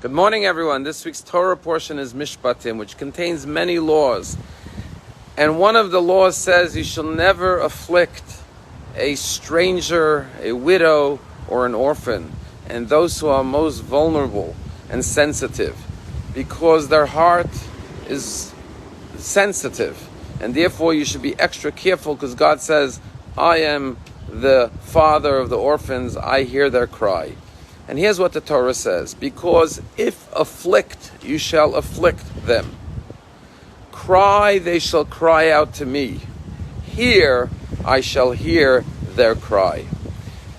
Good morning, everyone. This week's Torah portion is Mishpatim, which contains many laws. And one of the laws says you shall never afflict a stranger, a widow, or an orphan, and those who are most vulnerable and sensitive, because their heart is sensitive. And therefore you should be extra careful, because God says, I am the father of the orphans, I hear their cry. And here's what the Torah says: because if afflict, you shall afflict them. Cry, they shall cry out to me. Hear, I shall hear their cry.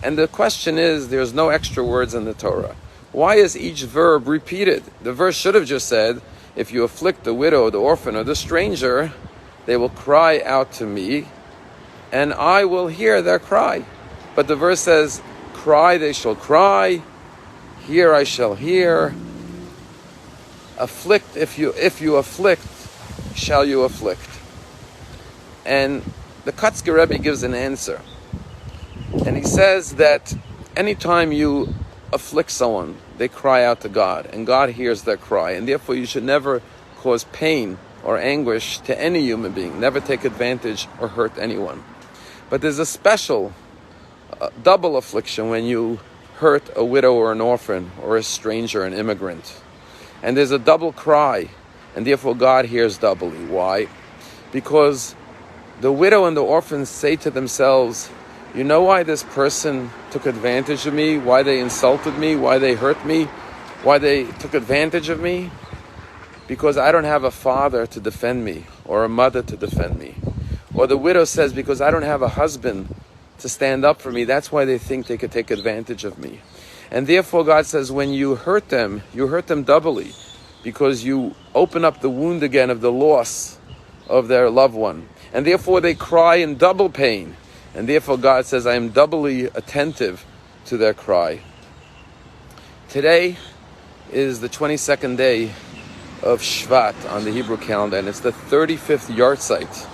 And the question is, there's no extra words in the Torah. Why is each verb repeated? The verse should have just said, if you afflict the widow, the orphan, or the stranger, they will cry out to me, and I will hear their cry. But the verse says, cry, they shall cry. Hear, I shall hear. Afflict, if you afflict, shall you afflict. And the Kotzker Rabbi gives an answer. And he says that anytime you afflict someone, they cry out to God, and God hears their cry. And therefore you should never cause pain or anguish to any human being. Never take advantage or hurt anyone. But there's a special double affliction when you hurt a widow or an orphan or a stranger, an immigrant. And there's a double cry, and therefore God hears doubly. Why? Because the widow and the orphan say to themselves, you know why this person took advantage of me, why they insulted me, why they hurt me, why they took advantage of me? Because I don't have a father to defend me, or a mother to defend me. Or the widow says, because I don't have a husband to stand up for me, that's why they think they could take advantage of me. And therefore God says, when you hurt them doubly, because you open up the wound again of the loss of their loved one. And therefore they cry in double pain. And therefore God says, I am doubly attentive to their cry. Today is the 22nd day of Shvat on the Hebrew calendar, and it's the 35th yard site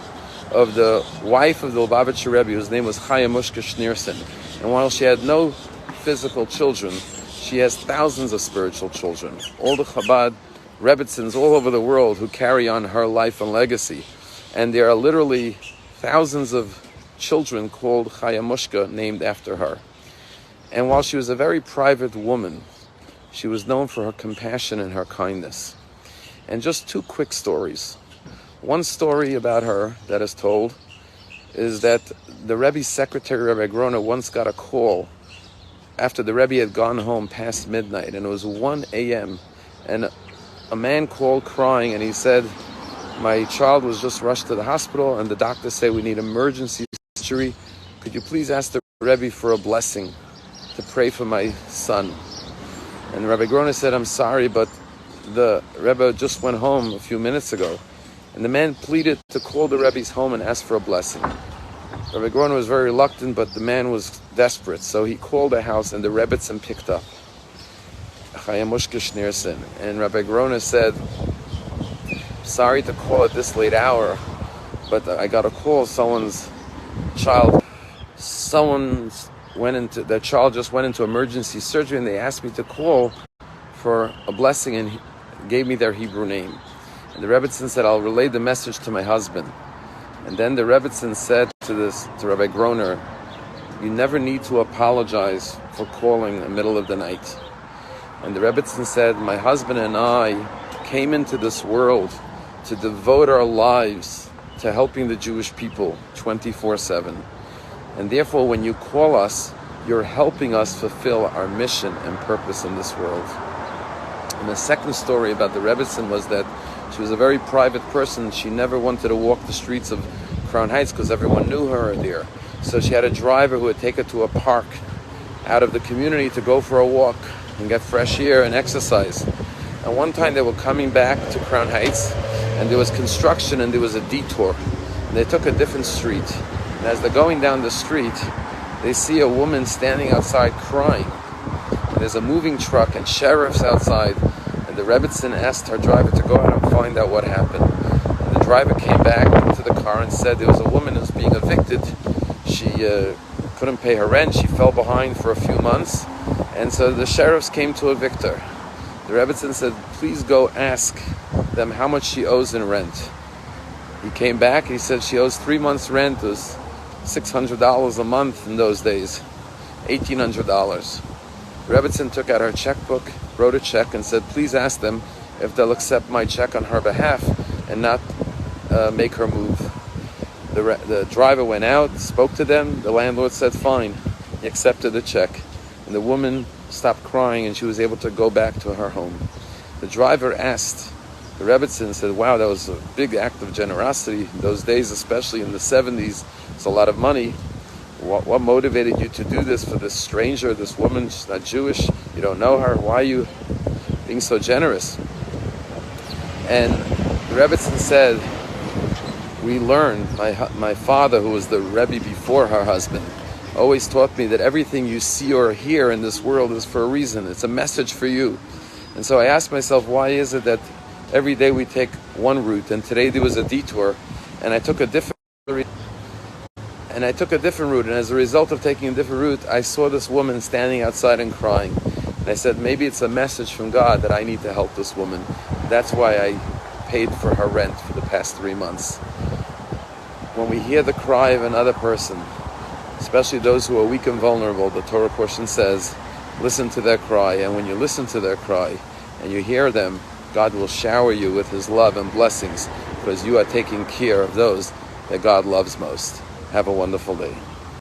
of the wife of the Lubavitcher Rebbe, whose name was Scheiner. And while she had no physical children, she has thousands of spiritual children. All the Chabad Rebbitzins all over the world who carry on her life and legacy. And there are literally thousands of children called Chayamushka, named after her. And while she was a very private woman, she was known for her compassion and her kindness. And just two quick stories. One story about her that is told is that the Rebbe's secretary, Rabbi Grona, once got a call after the Rebbe had gone home past midnight, and it was 1 a.m., and a man called crying, and he said, my child was just rushed to the hospital, and the doctors say we need emergency surgery. Could you please ask the Rebbe for a blessing to pray for my son? And Rabbi Grona said, I'm sorry, but the Rebbe just went home a few minutes ago. And the man pleaded to call the Rebbe's home and ask for a blessing. Rabbi Grona was very reluctant, but the man was desperate. So he called the house, and the Rebbitzin picked up. And Rabbi Grona said, sorry to call at this late hour, but I got a call. Their child just went into emergency surgery, and they asked me to call for a blessing, and gave me their Hebrew name. And the Rebbitzin said, I'll relay the message to my husband. And then the Rebbitzin said to Rabbi Groner, you never need to apologize for calling in the middle of the night. And the Rebbitzin said, my husband and I came into this world to devote our lives to helping the Jewish people 24/7. And therefore, when you call us, you're helping us fulfill our mission and purpose in this world. And the second story about the Rebbitzin was that she was a very private person. She never wanted to walk the streets of Crown Heights because everyone knew her there. So she had a driver who would take her to a park out of the community to go for a walk and get fresh air and exercise. And one time they were coming back to Crown Heights, and there was construction and there was a detour. And they took a different street. And as they're going down the street, they see a woman standing outside crying. And there's a moving truck and sheriffs outside. The Rebbitzin asked her driver to go out and find out what happened. And the driver came back into the car and said there was a woman who was being evicted. She couldn't pay her rent. She fell behind for a few months. And so the sheriffs came to evict her. The Rebbitzin said, please go ask them how much she owes in rent. He came back and he said she owes 3 months' rent. It was $600 a month in those days, $1,800. Rebbitzin took out her checkbook, wrote a check, and said, please ask them if they'll accept my check on her behalf and not make her move. The driver went out, spoke to them. The landlord said, fine. He accepted the check. And the woman stopped crying and she was able to go back to her home. The driver asked the Rebbitzin, said, wow, that was a big act of generosity. In those days, especially in the 70s, it's a lot of money. What motivated you to do this for this stranger, this woman? She's not Jewish. You don't know her. Why are you being so generous? And the Rebbitzin said, we learned, my father, who was the Rebbe before her husband, always taught me that everything you see or hear in this world is for a reason. It's a message for you. And so I asked myself, why is it that every day we take one route, and today there was a detour, and I took a different route, and as a result of taking a different route, I saw this woman standing outside and crying. And I said, maybe it's a message from God that I need to help this woman. That's why I paid for her rent for the past 3 months. When we hear the cry of another person, especially those who are weak and vulnerable, the Torah portion says, listen to their cry. And when you listen to their cry and you hear them, God will shower you with His love and blessings because you are taking care of those that God loves most. Have a wonderful day.